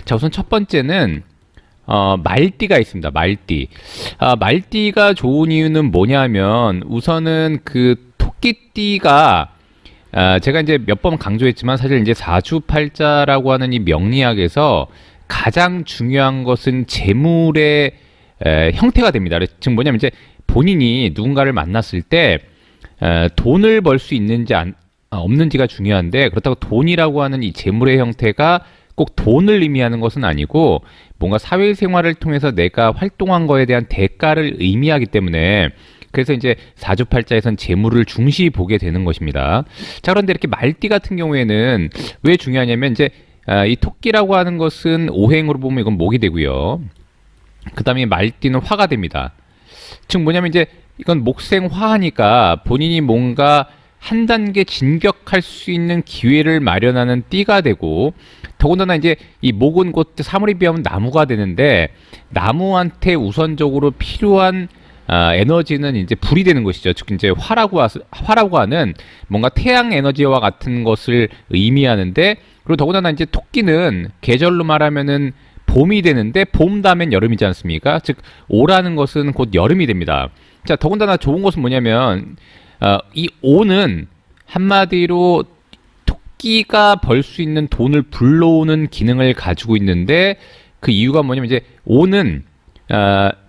자, 우선 첫 번째는 말띠가 있습니다. 말띠. 말띠가 좋은 이유는 뭐냐면 우선은 그 토끼띠가 제가 이제 몇 번 강조했지만 사실 이제 사주팔자라고 하는 이 명리학에서 가장 중요한 것은 재물의 형태가 됩니다. 즉 뭐냐면 이제 본인이 누군가를 만났을 때 돈을 벌 수 있는지 없는지가 중요한데, 그렇다고 돈이라고 하는 이 재물의 형태가 꼭 돈을 의미하는 것은 아니고 뭔가 사회생활을 통해서 내가 활동한 거에 대한 대가를 의미하기 때문에, 그래서 이제 사주팔자에선 재물을 중시 보게 되는 것입니다. 자, 그런데 이렇게 말띠 같은 경우에는 왜 중요하냐면 이제 이 토끼라고 하는 것은 오행으로 보면 이건 목이 되고요. 그 다음에 말띠는 화가 됩니다. 즉 뭐냐면 이제 이건 목생화하니까 본인이 뭔가 한 단계 진격할 수 있는 기회를 마련하는 띠가 되고, 더군다나 이제 이 목은 곧 사물에 비하면 나무가 되는데 나무한테 우선적으로 필요한 에너지는 이제 불이 되는 것이죠. 즉 이제 화라고 하는 뭔가 태양 에너지와 같은 것을 의미하는데, 그리고 더군다나 이제 토끼는 계절로 말하면은 봄이 되는데 봄 다음엔 여름이지 않습니까? 즉 오라는 것은 곧 여름이 됩니다. 자, 더군다나 좋은 것은 뭐냐면 이 오는 한마디로 토끼가 벌 수 있는 돈을 불러오는 기능을 가지고 있는데, 그 이유가 뭐냐면 이제 오는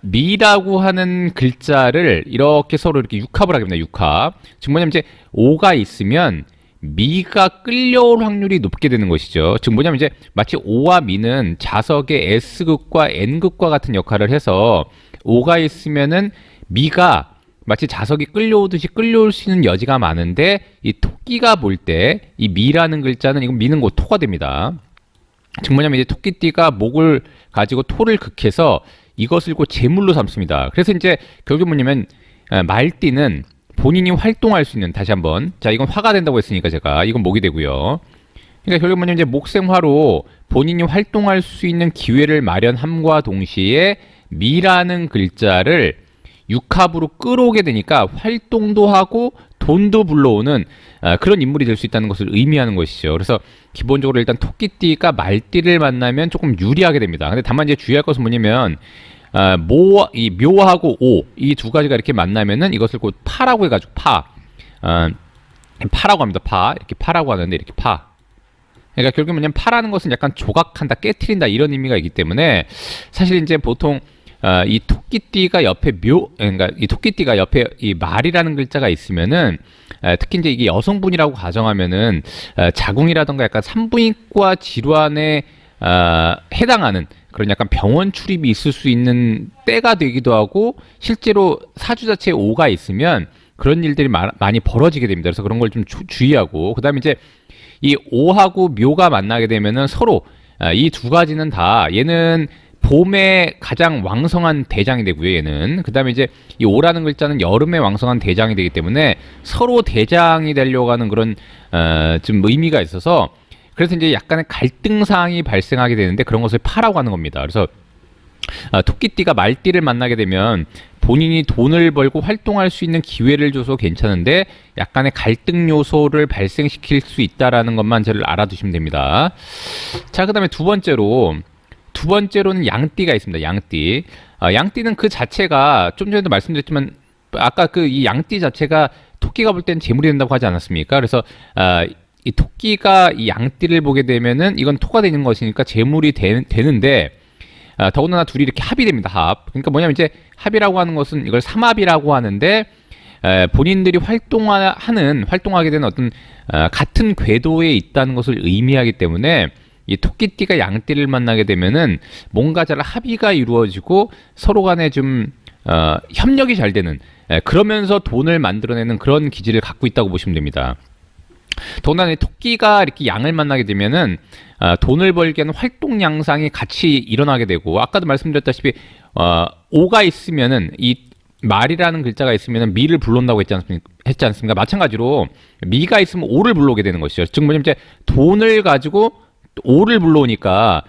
미라고 하는 글자를 이렇게 서로 이렇게 육합을 하게 됩니다. 육합. 즉 뭐냐면 이제 오가 있으면 미가 끌려올 확률이 높게 되는 것이죠. 즉 뭐냐면 이제 마치 오와 미는 자석의 S극과 N극과 같은 역할을 해서 오가 있으면은 미가 마치 자석이 끌려오듯이 끌려올 수 있는 여지가 많은데, 이 토끼가 볼 때 이 미라는 글자는 이건 미는 곧 토가 됩니다. 즉 뭐냐면 이제 토끼띠가 목을 가지고 토를 극해서 이것을 곧 재물로 삼습니다. 그래서 이제 결국 뭐냐면 말띠는 본인이 활동할 수 있는, 다시 한번, 자 이건 화가 된다고 했으니까 제가 이건 목이 되고요. 그러니까 결국 뭐냐면 이제 목생화로 본인이 활동할 수 있는 기회를 마련함과 동시에 미라는 글자를 육합으로 끌어오게 되니까 활동도 하고 돈도 불러오는 그런 인물이 될 수 있다는 것을 의미하는 것이죠. 그래서 기본적으로 일단 토끼띠가 말띠를 만나면 조금 유리하게 됩니다. 근데 다만 이제 주의할 것은 뭐냐면 이 묘하고 오, 이 두 가지가 이렇게 만나면은 이것을 곧 파라고 해가지고 파라고 합니다. 이렇게 파라고 하는데 이렇게 파. 그러니까 결국 뭐냐면 파라는 것은 약간 조각한다, 깨트린다 이런 의미가 있기 때문에 사실 이제 보통 이 토끼띠가 옆에 그러니까 이 토끼띠가 옆에 이 말이라는 글자가 있으면은 특히 이제 이게 여성분이라고 가정하면은 자궁이라던가 약간 산부인과 질환에 해당하는 그런 약간 병원 출입이 있을 수 있는 때가 되기도 하고, 실제로 사주 자체에 오가 있으면 그런 일들이 많이 벌어지게 됩니다. 그래서 그런 걸 좀 주의하고, 그 다음에 이제 이 오하고 묘가 만나게 되면은 서로 이 두 가지는 다, 얘는 봄에 가장 왕성한 대장이 되고요, 얘는. 그 다음에 이제 이 오라는 글자는 여름에 왕성한 대장이 되기 때문에 서로 대장이 되려고 하는 그런 좀 의미가 있어서, 그래서 이제 약간의 갈등 사항이 발생하게 되는데 그런 것을 파라고 하는 겁니다. 그래서 토끼띠가 말띠를 만나게 되면 본인이 돈을 벌고 활동할 수 있는 기회를 줘서 괜찮은데 약간의 갈등 요소를 발생시킬 수 있다라는 것만 잘 알아두시면 됩니다. 자, 그 다음에 두 번째로는 양띠가 있습니다. 양띠. 양띠는 그 자체가 좀 전에도 말씀드렸지만 아까 그 이 양띠 자체가 토끼가 볼 때는 재물이 된다고 하지 않았습니까? 그래서 이 토끼가 이 양띠를 보게 되면은 이건 토가 되는 것이니까 재물이 되는데, 더군다나 둘이 이렇게 합이 됩니다. 합. 그러니까 뭐냐면 이제 합이라고 하는 것은 이걸 삼합이라고 하는데, 본인들이 활동하게 되는 어떤 같은 궤도에 있다는 것을 의미하기 때문에 이 토끼띠가 양띠를 만나게 되면은 뭔가 잘 합의가 이루어지고 서로 간에 좀 협력이 잘 되는, 그러면서 돈을 만들어내는 그런 기질을 갖고 있다고 보시면 됩니다. 더군다나 토끼가 이렇게 양을 만나게 되면은 돈을 벌게 하는 활동 양상이 같이 일어나게 되고, 아까도 말씀드렸다시피 오가 있으면은 이 말이라는 글자가 있으면은 미를 불러온다고 했지 않습니까? 마찬가지로 미가 있으면 오를 불러오게 되는 것이죠. 즉 뭐냐면 이제 돈을 가지고 오를 불러오니까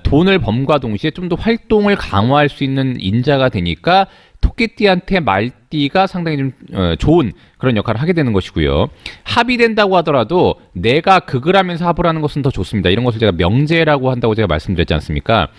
돈을 범과 동시에 좀 더 활동을 강화할 수 있는 인자가 되니까 토끼띠한테 말띠가 상당히 좀 좋은 그런 역할을 하게 되는 것이고요. 합이 된다고 하더라도 내가 극을 하면서 합을 하는 것은 더 좋습니다. 이런 것을 제가 명제라고 한다고 제가 말씀드렸지 않습니까?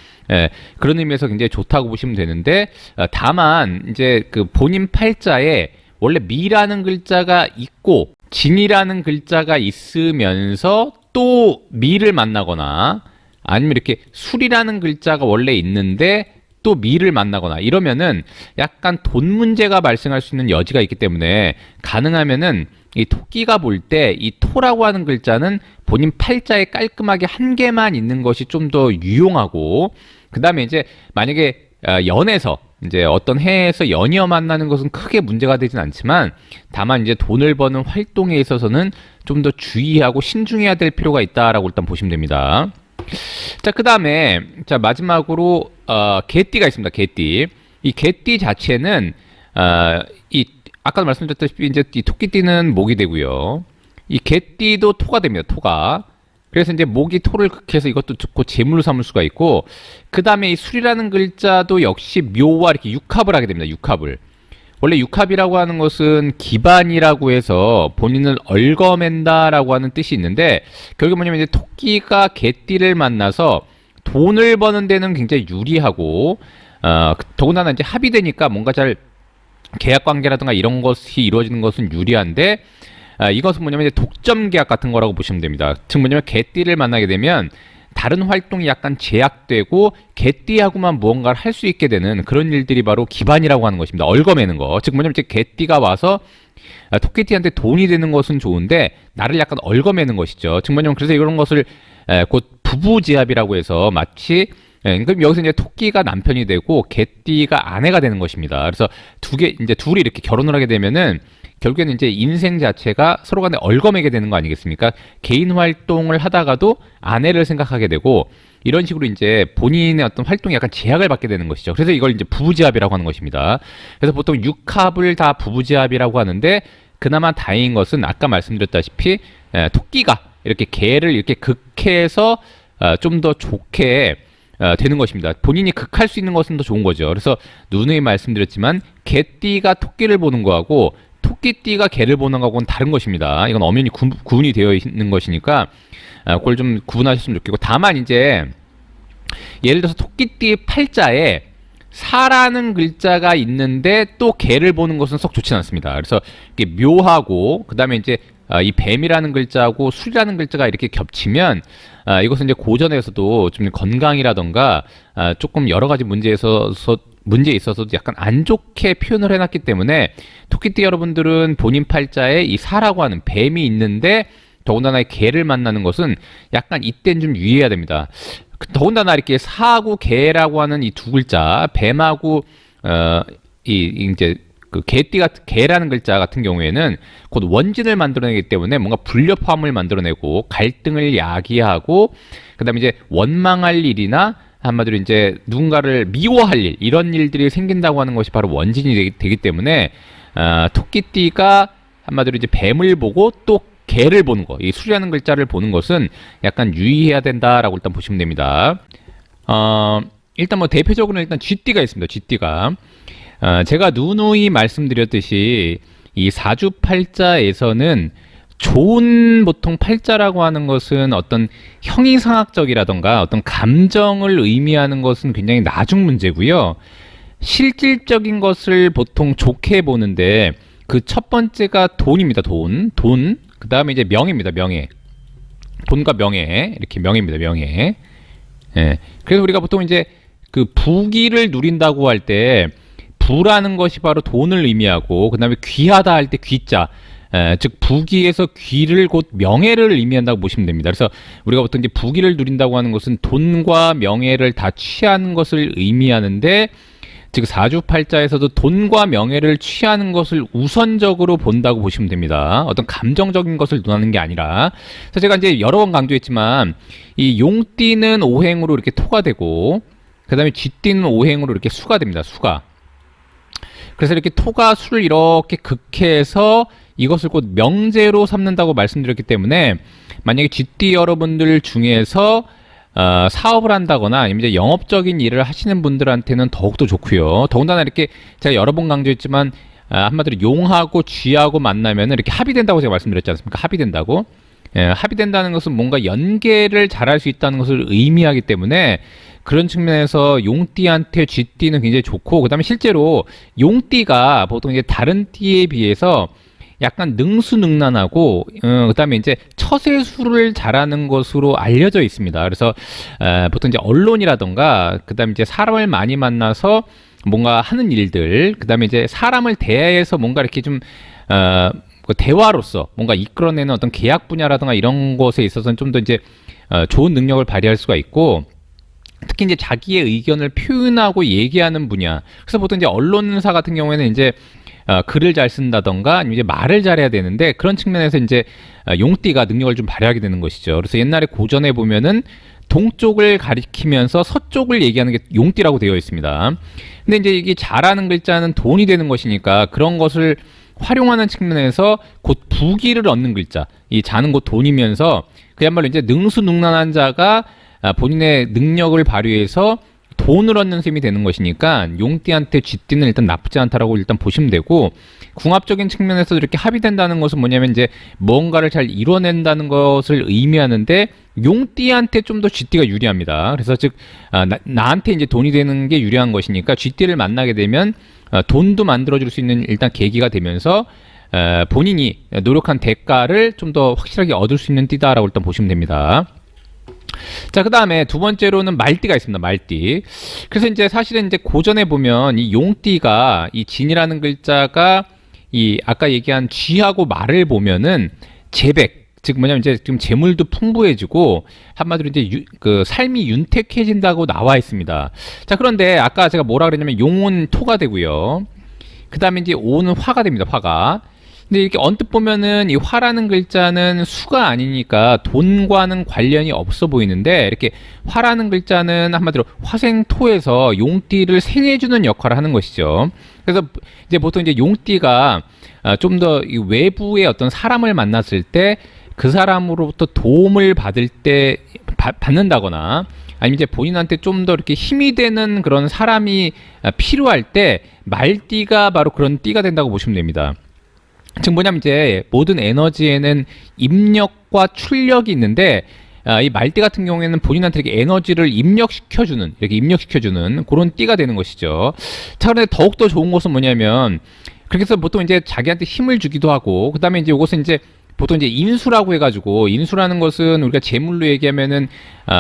그런 의미에서 굉장히 좋다고 보시면 되는데, 다만 이제 그 본인 팔자에 원래 미라는 글자가 있고 진이라는 글자가 있으면서 또 미를 만나거나 아니면 이렇게 술이라는 글자가 원래 있는데 또 미를 만나거나 이러면은 약간 돈 문제가 발생할 수 있는 여지가 있기 때문에 가능하면은 이 토끼가 볼 때 이 토라고 하는 글자는 본인 팔자에 깔끔하게 한 개만 있는 것이 좀 더 유용하고, 그 다음에 이제 만약에 연에서 이제 어떤 해에서 연이어 만나는 것은 크게 문제가 되진 않지만, 다만 이제 돈을 버는 활동에 있어서는 좀 더 주의하고 신중해야 될 필요가 있다라고 일단 보시면 됩니다. 자, 그 다음에 자 마지막으로 개띠가 있습니다. 개띠. 이 개띠 자체는 이 아까도 말씀드렸다시피 이제 이 토끼띠는 목이 되고요. 이 개띠도 토가 됩니다. 토가. 그래서 이제 목이 토를 극해서 이것도 좋고 재물로 삼을 수가 있고, 그 다음에 이 술이라는 글자도 역시 묘와 이렇게 육합을 하게 됩니다. 육합을. 원래 육합이라고 하는 것은 기반이라고 해서 본인을 얽어맨다라고 하는 뜻이 있는데, 결국 뭐냐면 이제 토끼가 개띠를 만나서 돈을 버는 데는 굉장히 유리하고, 더군다나 이제 합이 되니까 뭔가 잘 계약 관계라든가 이런 것이 이루어지는 것은 유리한데, 이것은 뭐냐면 이제 독점 계약 같은 거라고 보시면 됩니다. 즉 뭐냐면 개띠를 만나게 되면 다른 활동이 약간 제약되고 개띠하고만 무언가를 할 수 있게 되는 그런 일들이 바로 기반이라고 하는 것입니다. 얽어매는 거. 즉 뭐냐면 이제 개띠가 와서 토끼띠한테 돈이 되는 것은 좋은데 나를 약간 얽어매는 것이죠. 즉 뭐냐면 그래서 이런 것을 곧 부부지합이라고 해서 마치 그럼 여기서 이제 토끼가 남편이 되고 개띠가 아내가 되는 것입니다. 그래서 이제 둘이 이렇게 결혼을 하게 되면은 결국에는 이제 인생 자체가 서로 간에 얽어매게 되는 거 아니겠습니까? 개인 활동을 하다가도 아내를 생각하게 되고, 이런 식으로 이제 본인의 어떤 활동에 약간 제약을 받게 되는 것이죠. 그래서 이걸 이제 부부지합이라고 하는 것입니다. 그래서 보통 육합을 다 부부지합이라고 하는데, 그나마 다행인 것은 아까 말씀드렸다시피 토끼가 이렇게 개를 이렇게 극해서 좀 더 좋게 되는 것입니다. 본인이 극할 수 있는 것은 더 좋은 거죠. 그래서 누누이 말씀드렸지만 개띠가 토끼를 보는 거하고 토끼띠가 개를 보는 거하고는 다른 것입니다. 이건 엄연히 구분이 되어 있는 것이니까 그걸 좀 구분하셨으면 좋겠고, 다만 이제 예를 들어서 토끼띠 팔자에 사라는 글자가 있는데 또 개를 보는 것은 썩 좋지는 않습니다. 그래서 이게 묘하고 그 다음에 이제 이 뱀이라는 글자하고 술이라는 글자가 이렇게 겹치면 이것은 이제 고전에서도 좀 건강이라던가 조금 여러 가지 문제에 있어서도 약간 안 좋게 표현을 해놨기 때문에 토끼띠 여러분들은 본인 팔자에 이 사라고 하는 뱀이 있는데 더군다나 개를 만나는 것은 약간 이때는 좀 유의해야 됩니다. 더군다나 이렇게 사하고 개라고 하는 이 두 글자, 뱀하고 이제 그 개라는 글자 같은 경우에는 곧 원진을 만들어내기 때문에 뭔가 불협화음을 만들어내고 갈등을 야기하고, 그다음에 이제 원망할 일이나 한마디로 이제 누군가를 미워할 일, 이런 일들이 생긴다고 하는 것이 바로 원진이 되기 때문에 토끼띠가 한마디로 이제 뱀을 보고 또 개를 보는 거, 이 수리하는 글자를 보는 것은 약간 유의해야 된다라고 일단 보시면 됩니다. 일단 뭐 대표적으로는 일단 쥐띠가 있습니다. 쥐띠가 제가 누누이 말씀드렸듯이 이 사주팔자에서는 좋은 보통 팔자라고 하는 것은 어떤 형이상학적이라던가 어떤 감정을 의미하는 것은 굉장히 나중 문제고요. 실질적인 것을 보통 좋게 보는데 그 첫 번째가 돈입니다. 돈. 그 다음에 이제 명예입니다. 명예. 돈과 명예. 이렇게 명예입니다. 명예. 예. 그래서 우리가 보통 이제 그 부귀를 누린다고 할 때 부라는 것이 바로 돈을 의미하고, 그 다음에 귀하다 할 때 귀자. 즉 부귀에서 귀를 곧 명예를 의미한다고 보시면 됩니다. 그래서 우리가 보통 이제 부귀를 누린다고 하는 것은 돈과 명예를 다 취하는 것을 의미하는데, 즉 사주팔자에서도 돈과 명예를 취하는 것을 우선적으로 본다고 보시면 됩니다. 어떤 감정적인 것을 논하는 게 아니라. 그래서 제가 이제 여러 번 강조했지만 이 용띠는 오행으로 이렇게 토가 되고, 그 다음에 쥐띠는 오행으로 이렇게 수가 됩니다. 수가. 그래서 이렇게 토가 수를 이렇게 극해서 이것을 곧 명제로 삼는다고 말씀드렸기 때문에, 만약에 쥐띠 여러분들 중에서 사업을 한다거나 아니면 이제 영업적인 일을 하시는 분들한테는 더욱더 좋고요. 더군다나 이렇게 제가 여러 번 강조했지만 한마디로 용하고 쥐하고 만나면 이렇게 합의된다고 제가 말씀드렸지 않습니까? 합의된다고. 예, 합의된다는 것은 뭔가 연계를 잘할 수 있다는 것을 의미하기 때문에 그런 측면에서 용띠한테 쥐띠는 굉장히 좋고, 그 다음에 실제로 용띠가 보통 이제 다른 띠에 비해서 약간 능수능란하고, 그 다음에 이제 처세술을 잘하는 것으로 알려져 있습니다. 그래서 보통 이제 언론이라던가, 그 다음에 이제 사람을 많이 만나서 뭔가 하는 일들, 그 다음에 이제 사람을 대해서 뭔가 이렇게 좀 그 대화로서 뭔가 이끌어내는 어떤 계약 분야라든가 이런 것에 있어서는 좀 더 이제 좋은 능력을 발휘할 수가 있고, 특히 이제 자기의 의견을 표현하고 얘기하는 분야. 그래서 보통 이제 언론사 같은 경우에는 이제 글을 잘 쓴다던가 아니면 이제 말을 잘해야 되는데, 그런 측면에서 이제 용띠가 능력을 좀 발휘하게 되는 것이죠. 그래서 옛날에 고전에 보면은 동쪽을 가리키면서 서쪽을 얘기하는 게 용띠라고 되어 있습니다. 근데 이제 이게 잘하는 글자는 돈이 되는 것이니까 그런 것을 활용하는 측면에서 곧 부귀를 얻는 글자, 이 자는 곧 돈이면서 그야말로 이제 능수능란한 자가 본인의 능력을 발휘해서 돈을 얻는 셈이 되는 것이니까 용띠한테 쥐띠는 일단 나쁘지 않다라고 일단 보시면 되고, 궁합적인 측면에서 이렇게 합의된다는 것은 뭐냐면 이제 뭔가를 잘 이뤄낸다는 것을 의미하는데, 용띠한테 좀 더 쥐띠가 유리합니다. 그래서 즉 나한테 이제 돈이 되는 게 유리한 것이니까 쥐띠를 만나게 되면 돈도 만들어줄 수 있는 일단 계기가 되면서 본인이 노력한 대가를 좀 더 확실하게 얻을 수 있는 띠다라고 일단 보시면 됩니다. 자, 그 다음에 두 번째로는 말띠가 있습니다. 말띠. 그래서 이제 사실은 이제 고전에 보면 이 용띠가 이 진이라는 글자가 이 아까 얘기한 쥐하고 말을 보면은 재백, 즉 뭐냐면 이제 지금 재물도 풍부해지고 한마디로 이제 그 삶이 윤택해진다고 나와 있습니다. 자, 그런데 아까 제가 뭐라 그랬냐면 용은 토가 되고요. 그 다음에 이제 오는 화가 됩니다. 화가. 근데 이렇게 언뜻 보면은 이 화라는 글자는 수가 아니니까 돈과는 관련이 없어 보이는데, 이렇게 화라는 글자는 한마디로 화생토에서 용띠를 생해주는 역할을 하는 것이죠. 그래서 이제 보통 이제 용띠가 좀 더 외부의 어떤 사람을 만났을 때 그 사람으로부터 도움을 받을 때 받는다거나 아니면 이제 본인한테 좀 더 이렇게 힘이 되는 그런 사람이 필요할 때 말띠가 바로 그런 띠가 된다고 보시면 됩니다. 즉 뭐냐면 이제 모든 에너지에는 입력과 출력이 있는데, 이 말띠 같은 경우에는 본인한테 이렇게 에너지를 입력시켜주는, 이렇게 입력시켜주는 그런 띠가 되는 것이죠. 자, 그런데 더욱더 좋은 것은 뭐냐면, 그렇게 해서 보통 이제 자기한테 힘을 주기도 하고, 그 다음에 이제 이것은 이제 보통 이제 인수라고 해가지고, 인수라는 것은 우리가 재물로 얘기하면은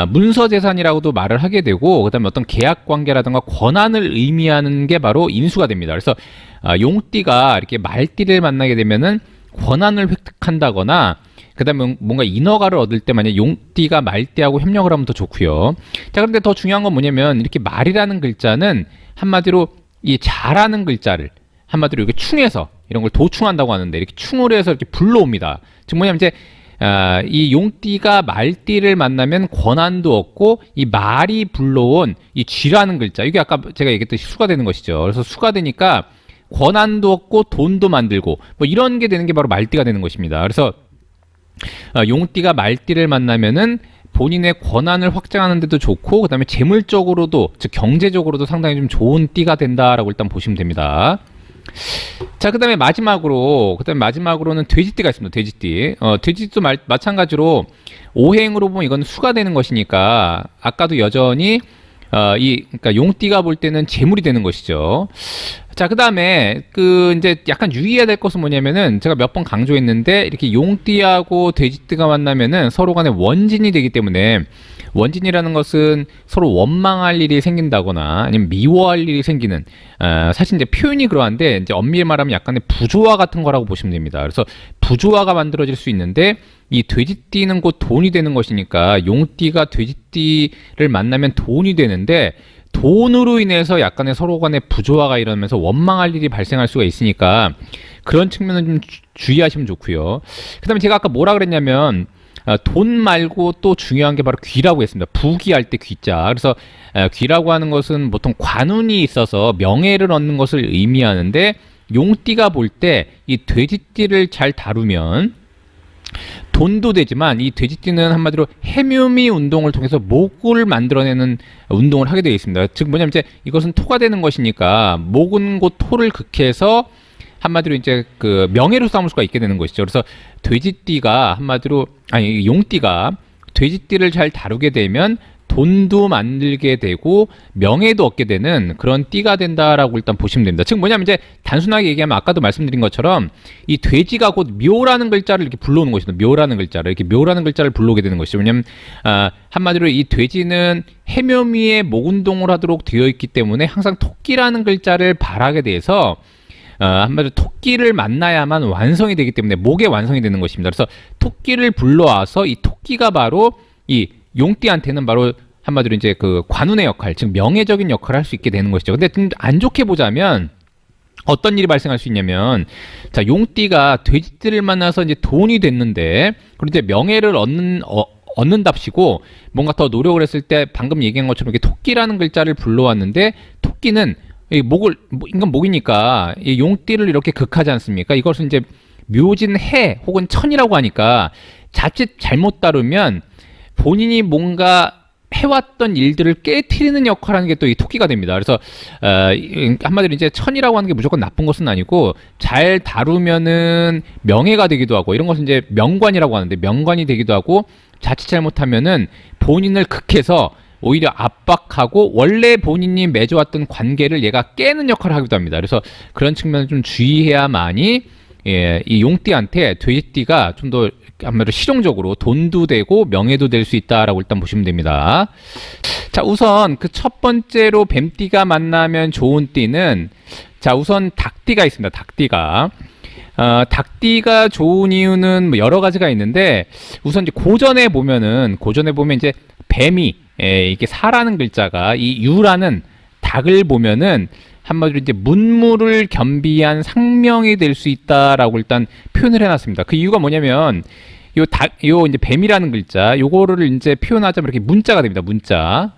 문서재산이라고도 말을 하게 되고, 그 다음에 어떤 계약관계라든가 권한을 의미하는 게 바로 인수가 됩니다. 그래서 용띠가 이렇게 말띠를 만나게 되면은 권한을 획득한다거나, 그 다음에 뭔가 인허가를 얻을 때 만약 용띠가 말띠하고 협력을 하면 더 좋고요. 자, 그런데 더 중요한 건 뭐냐면, 이렇게 말이라는 글자는 한마디로 이 잘하는 글자를 한마디로 이렇게 충해서 이런 걸 도충한다고 하는데, 이렇게 충을 해서 이렇게 불러옵니다. 즉 뭐냐면 이제 이 용띠가 말띠를 만나면 권한도 얻고, 이 말이 불러온 이 쥐라는 글자, 이게 아까 제가 얘기했듯이 수가 되는 것이죠. 그래서 수가 되니까 권한도 얻고 돈도 만들고 뭐 이런 게 되는 게 바로 말띠가 되는 것입니다. 그래서 용띠가 말띠를 만나면은 본인의 권한을 확장하는 데도 좋고, 그 다음에 재물적으로도, 즉 경제적으로도 상당히 좀 좋은 띠가 된다라고 일단 보시면 됩니다. 자, 그 다음에 마지막으로는 돼지띠가 있습니다. 돼지띠. 돼지띠도 마찬가지로 오행으로 보면 이건 수가 되는 것이니까 아까도 여전히 그러니까 용띠가 볼 때는 재물이 되는 것이죠. 자, 그 다음에 이제 약간 유의해야 될 것은 뭐냐면은, 제가 몇 번 강조했는데, 이렇게 용띠하고 돼지띠가 만나면은 서로 간에 원진이 되기 때문에, 원진이라는 것은 서로 원망할 일이 생긴다거나 아니면 미워할 일이 생기는, 사실 이제 표현이 그러한데 이제 엄밀히 말하면 약간의 부조화 같은 거라고 보시면 됩니다. 그래서 부조화가 만들어질 수 있는데, 이 돼지띠는 곧 돈이 되는 것이니까 용띠가 돼지띠를 만나면 돈이 되는데, 돈으로 인해서 약간의 서로 간의 부조화가 일어나면서 원망할 일이 발생할 수가 있으니까 그런 측면은 좀 주의하시면 좋고요. 그 다음에 제가 아까 뭐라 그랬냐면, 돈 말고 또 중요한 게 바로 귀라고 했습니다. 부귀할 때 귀자. 그래서 귀라고 하는 것은 보통 관운이 있어서 명예를 얻는 것을 의미하는데, 용띠가 볼 때 이 돼지띠를 잘 다루면 돈도 되지만 이 돼지띠는 한마디로 해묘미 운동을 통해서 목을 만들어내는 운동을 하게 되어 있습니다. 즉 뭐냐면 이제 이것은 토가 되는 것이니까 목은 곧 토를 극해서 한마디로 이제 그 명예로 삼을 수가 있게 되는 것이죠. 그래서 돼지띠가 한마디로 아니 용띠가 돼지띠를 잘 다루게 되면 돈도 만들게 되고 명예도 얻게 되는 그런 띠가 된다라고 일단 보시면 됩니다. 즉 뭐냐면 이제 단순하게 얘기하면 아까도 말씀드린 것처럼 이 돼지가 곧 묘라는 글자를 이렇게 불러오는 것이죠. 묘라는 글자를 이렇게 묘라는 글자를 불러오게 되는 것이죠. 왜냐면 한마디로 이 돼지는 해묘미에 목 운동을 하도록 되어 있기 때문에 항상 토끼라는 글자를 발하게 돼서 한마디로 토끼를 만나야만 완성이 되기 때문에 목의 완성이 되는 것입니다. 그래서 토끼를 불러와서 이 토끼가 바로 이 용띠한테는 바로 한마디로 이제 그 관운의 역할, 즉 명예적인 역할을 할 수 있게 되는 것이죠. 근데 좀 안 좋게 보자면 어떤 일이 발생할 수 있냐면, 자, 용띠가 돼지띠를 만나서 이제 돈이 됐는데, 그리고 이제 명예를 얻는답시고 뭔가 더 노력을 했을 때 방금 얘기한 것처럼 이렇게 토끼라는 글자를 불러왔는데, 토끼는 이 목을 인간 목이니까 이 용띠를 이렇게 극하지 않습니까? 이것은 이제 묘진 해 혹은 천이라고 하니까 자칫 잘못 다루면 본인이 뭔가 해왔던 일들을 깨트리는 역할을 하는 게 또 이 토끼가 됩니다. 그래서 한마디로 이제 천이라고 하는 게 무조건 나쁜 것은 아니고 잘 다루면은 명예가 되기도 하고 이런 것은 이제 명관이라고 하는데 명관이 되기도 하고 자칫 잘못하면은 본인을 극해서 오히려 압박하고 원래 본인이 맺어왔던 관계를 얘가 깨는 역할을 하기도 합니다. 그래서 그런 측면을 좀 주의해야만이 이 용띠한테 돼지띠가 좀 더 아무래도 실용적으로 돈도 되고 명예도 될 수 있다라고 일단 보시면 됩니다. 자, 우선 그 첫 번째로 뱀띠가 만나면 좋은 띠는 자, 우선 닭띠가 있습니다. 닭띠가 닭띠가 좋은 이유는 뭐 여러 가지가 있는데 우선 이제 고전에 보면 이제 뱀이 이게 사라는 글자가 이 유라는 닭을 보면은 한마디로 이제 문무를 겸비한 상명이 될 수 있다라고 일단 표현을 해놨습니다. 그 이유가 뭐냐면 요 이제 뱀이라는 글자, 요거를 이제 표현하자면 이렇게 문자가 됩니다.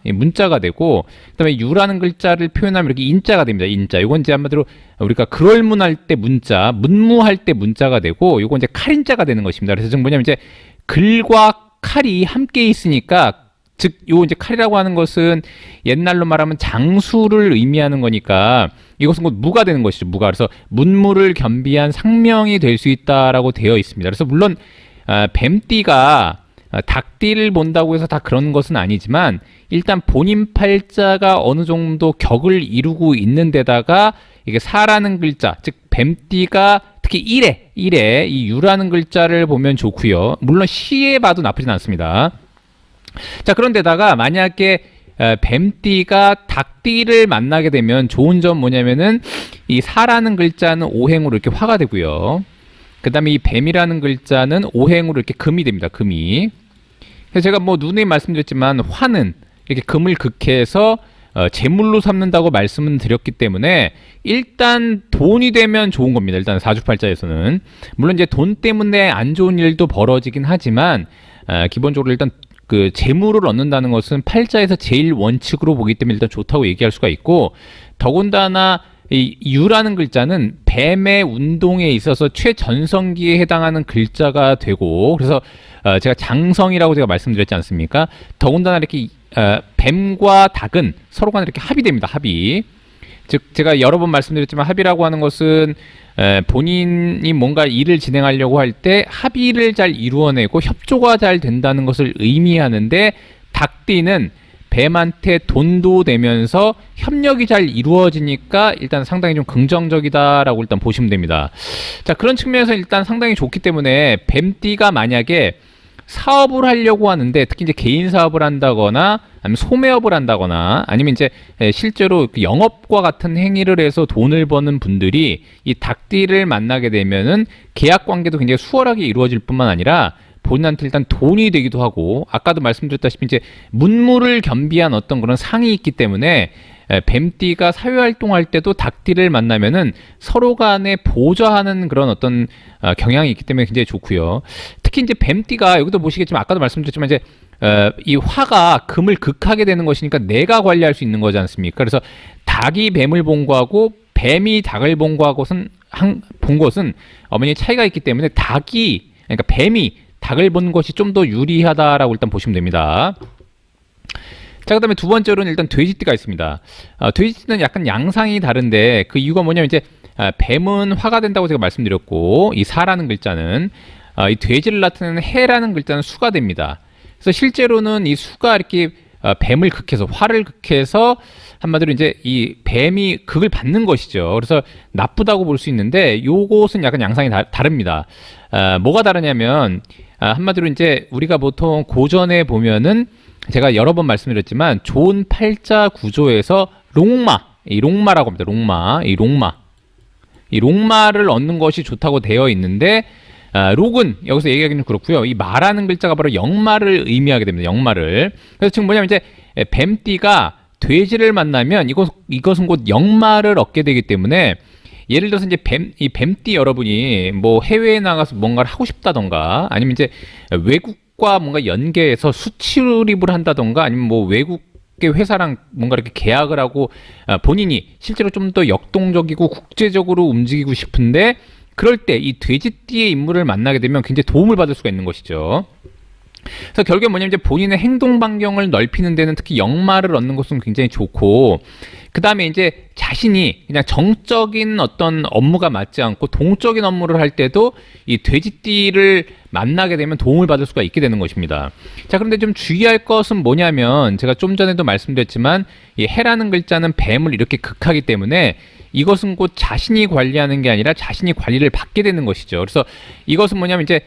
문자가 되고, 그다음에 유라는 글자를 표현하면 이렇게 인자가 됩니다. 인자. 요건 이제 한마디로 우리가 그럴문할 때 문무할 때 문자가 되고, 요건 이제 칼인자가 되는 것입니다. 그래서 지금 뭐냐면 이제 글과 칼이 함께 있으니까. 즉, 요 이제 칼이라고 하는 것은 옛날로 말하면 장수를 의미하는 거니까 이것은 곧 무가 되는 것이죠. 무가. 그래서 문무를 겸비한 상명이 될 수 있다라고 되어 있습니다. 그래서 물론 뱀띠가 닭띠를 본다고 해서 다 그런 것은 아니지만 일단 본인 팔자가 어느 정도 격을 이루고 있는 데다가 이게 사라는 글자, 즉 뱀띠가 특히 1에 이 유라는 글자를 보면 좋고요. 물론 시에 봐도 나쁘진 않습니다. 자, 그런데다가 만약에 뱀띠가 닭띠를 만나게 되면 좋은 점 뭐냐면은 이 사라는 글자는 오행으로 이렇게 화가 되고요. 그 다음에 이 뱀이라는 글자는 오행으로 이렇게 금이 됩니다. 금이. 그래서 제가 뭐 누누이 말씀드렸지만 화는 이렇게 금을 극해서 재물로 삼는다고 말씀을 드렸기 때문에 일단 돈이 되면 좋은 겁니다. 일단 사주팔자에서는. 물론 이제 돈 때문에 안 좋은 일도 벌어지긴 하지만 기본적으로 일단 그 재물을 얻는다는 것은 팔자에서 제일 원칙으로 보기 때문에 일단 좋다고 얘기할 수가 있고, 더군다나 이 유라는 글자는 뱀의 운동에 있어서 최전성기에 해당하는 글자가 되고, 그래서 제가 장성이라고 제가 말씀드렸지 않습니까? 더군다나 이렇게 뱀과 닭은 서로 간에 이렇게 합이 됩니다. 합이. 즉 제가 여러 번 말씀드렸지만 합이라고 하는 것은 본인이 뭔가 일을 진행하려고 할 때 합의를 잘 이루어내고 협조가 잘 된다는 것을 의미하는데, 닭띠는 뱀한테 돈도 되면서 협력이 잘 이루어지니까 일단 상당히 좀 긍정적이다라고 일단 보시면 됩니다. 자, 그런 측면에서 일단 상당히 좋기 때문에 뱀띠가 만약에 사업을 하려고 하는데, 특히 이제 개인 사업을 한다거나 아니면 소매업을 한다거나 아니면 이제 실제로 영업과 같은 행위를 해서 돈을 버는 분들이 이 닭띠를 만나게 되면은 계약 관계도 굉장히 수월하게 이루어질 뿐만 아니라 본인한테 일단 돈이 되기도 하고, 아까도 말씀드렸다시피 이제 문무를 겸비한 어떤 그런 상이 있기 때문에 뱀띠가 사회활동할 때도 닭띠를 만나면은 서로 간에 보좌하는 그런 어떤 경향이 있기 때문에 굉장히 좋고요. 특히 이제 뱀띠가 여기도 보시겠지만 아까도 말씀드렸지만 이제 이 화가 금을 극하게 되는 것이니까 내가 관리할 수 있는 거지 않습니까? 그래서 닭이 뱀을 본 거하고 뱀이 닭을 본 것은 어머니 차이가 있기 때문에 그러니까 뱀이 닭을 보는 것이 좀 더 유리하다라고 일단 보시면 됩니다. 자, 그다음에 두 번째로는 일단 돼지띠가 있습니다. 돼지띠는 약간 양상이 다른데 그 이유가 뭐냐면 이제 뱀은 화가 된다고 제가 말씀드렸고 이 사라는 글자는 이 돼지를 나타내는 해라는 글자는 수가 됩니다. 그래서 실제로는 이 수가 이렇게 뱀을 극해서 화를 극해서 한마디로 이제 이 뱀이 극을 받는 것이죠. 그래서 나쁘다고 볼 수 있는데 요것은 약간 양상이 다릅니다. 뭐가 다르냐면 한마디로 이제 우리가 보통 고전에 보면은 제가 여러 번 말씀드렸지만 좋은 팔자 구조에서 이 롱마라고 합니다. 이 롱마를 얻는 것이 좋다고 되어 있는데 록은 여기서 얘기하기는 그렇고요. 이 마라는 글자가 바로 영마를 의미하게 됩니다. 영마를. 그래서 지금 뭐냐면 이제 뱀띠가 돼지를 만나면 이것은 곧 영마를 얻게 되기 때문에 예를 들어서 이제 이 뱀띠 여러분이 뭐 해외에 나가서 뭔가를 하고 싶다던가 아니면 이제 외국과 뭔가 연계해서 수출입을 한다던가 아니면 뭐 외국의 회사랑 뭔가 이렇게 계약을 하고 본인이 실제로 좀 더 역동적이고 국제적으로 움직이고 싶은데 그럴 때 이 돼지띠의 인물을 만나게 되면 굉장히 도움을 받을 수가 있는 것이죠. 그래서 결국에 뭐냐면 이제 본인의 행동 반경을 넓히는 데는 특히 영마를 얻는 것은 굉장히 좋고 그 다음에 이제 자신이 그냥 정적인 어떤 업무가 맞지 않고 동적인 업무를 할 때도 이 돼지띠를 만나게 되면 도움을 받을 수가 있게 되는 것입니다. 자, 그런데 좀 주의할 것은 뭐냐면 제가 좀 전에도 말씀드렸지만 이 해라는 글자는 뱀을 이렇게 극하기 때문에 이것은 곧 자신이 관리하는 게 아니라 자신이 관리를 받게 되는 것이죠. 그래서 이것은 뭐냐면 이제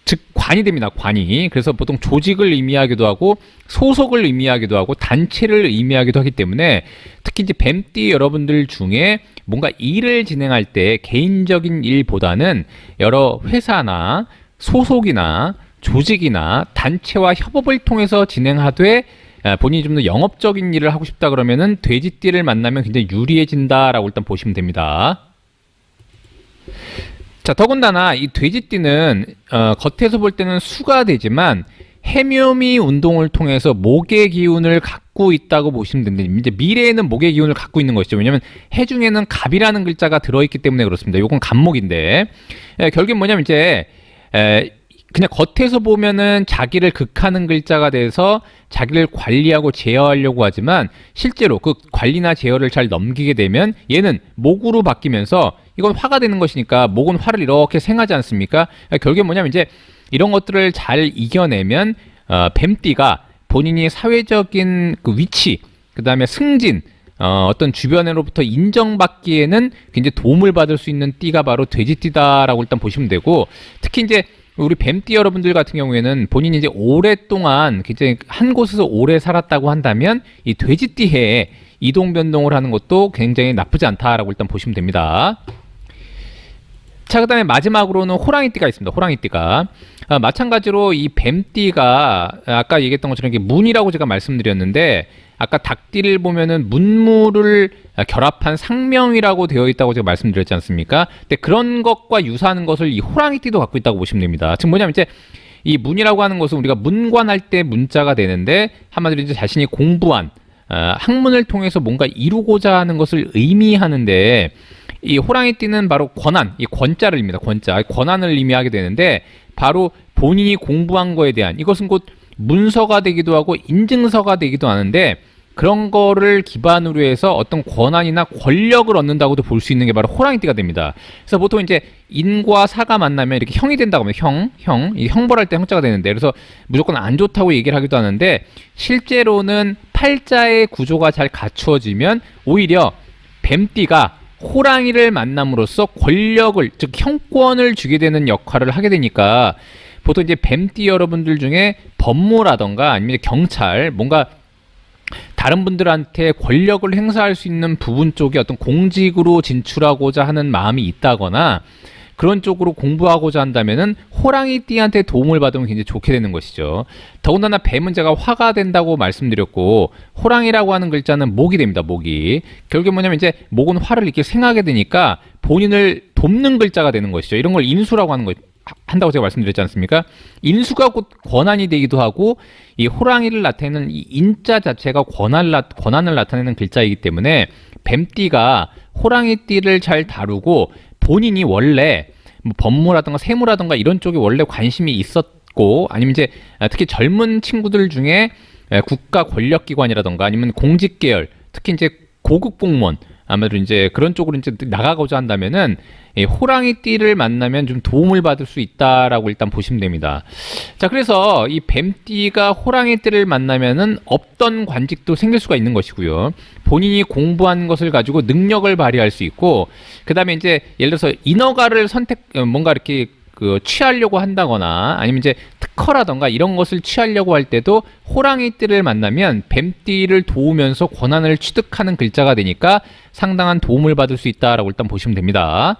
즉 관이 됩니다. 관이. 그래서 보통 조직을 의미하기도 하고 소속을 의미하기도 하고 단체를 의미하기도 하기 때문에 특히 이제 뱀띠 여러분들 중에 뭔가 일을 진행할 때 개인적인 일보다는 여러 회사나 소속이나 조직이나 단체와 협업을 통해서 진행하되 본인이 좀 더 영업적인 일을 하고 싶다 그러면은 돼지띠를 만나면 굉장히 유리해진다라고 일단 보시면 됩니다. 자, 더군다나 이 돼지띠는 겉에서 볼 때는 수가 되지만 해묘미 운동을 통해서 목의 기운을 갖고 있다고 보시면 됩니다. 이제 미래에는 목의 기운을 갖고 있는 것이죠. 왜냐하면 해 중에는 갑이라는 글자가 들어있기 때문에 그렇습니다. 요건 갑목인데 결국엔 뭐냐면 이제 그냥 겉에서 보면은 자기를 극하는 글자가 돼서 자기를 관리하고 제어하려고 하지만 실제로 그 관리나 제어를 잘 넘기게 되면 얘는 목으로 바뀌면서 이건 화가 되는 것이니까 목은 화를 이렇게 생하지 않습니까? 결국에 뭐냐면 이제 이런 것들을 잘 이겨내면 뱀띠가 본인이 사회적인 그 위치, 그 다음에 승진, 어떤 주변으로부터 인정받기에는 굉장히 도움을 받을 수 있는 띠가 바로 돼지띠다라고 일단 보시면 되고 특히 이제 우리 뱀띠 여러분들 같은 경우에는 본인이 이제 오랫동안 굉장히 한 곳에서 오래 살았다고 한다면 이 돼지띠 해에 이동 변동을 하는 것도 굉장히 나쁘지 않다라고 일단 보시면 됩니다. 자, 그 다음에 마지막으로는 호랑이띠가 있습니다. 호랑이띠가 마찬가지로 이 뱀띠가 아까 얘기했던 것처럼 이게 문이라고 제가 말씀드렸는데 아까 닭띠를 보면은 문무를 결합한 상명이라고 되어 있다고 제가 말씀드렸지 않습니까? 근데 그런 것과 유사한 것을 이 호랑이띠도 갖고 있다고 보시면 됩니다. 즉 뭐냐면 이제 이 문이라고 하는 것은 우리가 문관할 때 문자가 되는데 한마디로 이제 자신이 공부한 학문을 통해서 뭔가 이루고자 하는 것을 의미하는데 이 호랑이띠는 바로 권한, 이 권자를 의미합니다. 권자, 권한을 의미하게 되는데 바로 본인이 공부한 거에 대한 이것은 곧 문서가 되기도 하고 인증서가 되기도 하는데 그런 거를 기반으로 해서 어떤 권한이나 권력을 얻는다고도 볼 수 있는 게 바로 호랑이띠가 됩니다. 그래서 보통 이제 인과 사가 만나면 이렇게 형이 된다고 합니다. 이 형벌할 때 형자가 되는데 그래서 무조건 안 좋다고 얘기를 하기도 하는데 실제로는 팔자의 구조가 잘 갖추어지면 오히려 뱀띠가 호랑이를 만남으로써 권력을 즉 형권을 주게 되는 역할을 하게 되니까 보통 이제 뱀띠 여러분들 중에 법무라던가 아니면 경찰 뭔가 다른 분들한테 권력을 행사할 수 있는 부분 쪽에 어떤 공직으로 진출하고자 하는 마음이 있다거나 그런 쪽으로 공부하고자 한다면은 호랑이띠한테 도움을 받으면 굉장히 좋게 되는 것이죠. 더군다나 뱀은 제가 화가 된다고 말씀드렸고 호랑이라고 하는 글자는 목이 됩니다. 목이. 결국에 뭐냐면 이제 목은 화를 이렇게 생하게 되니까 본인을 돕는 글자가 되는 것이죠. 이런 걸 인수라고 하는 거 한다고 제가 말씀드렸지 않습니까? 인수가 곧 권한이 되기도 하고 이 호랑이를 나타내는 이 인자 자체가 권한을 나타내는 글자이기 때문에 뱀띠가 호랑이띠를 잘 다루고 본인이 원래 뭐 법무라든가 세무라든가 이런 쪽에 원래 관심이 있었고, 아니면 이제 특히 젊은 친구들 중에 국가 권력기관이라든가 아니면 공직계열, 특히 이제 고급 공무원, 아무래도 이제 그런 쪽으로 이제 나가고자 한다면은 이 호랑이띠를 만나면 좀 도움을 받을 수 있다라고 일단 보시면 됩니다. 자, 그래서 이 뱀띠가 호랑이띠를 만나면은 없던 관직도 생길 수가 있는 것이고요. 본인이 공부한 것을 가지고 능력을 발휘할 수 있고, 그 다음에 이제 예를 들어서 인허가를 뭔가 이렇게 취하려고 한다거나 아니면 이제 특허라던가 이런 것을 취하려고 할 때도 호랑이띠를 만나면 뱀띠를 도우면서 권한을 취득하는 글자가 되니까 상당한 도움을 받을 수 있다라고 일단 보시면 됩니다.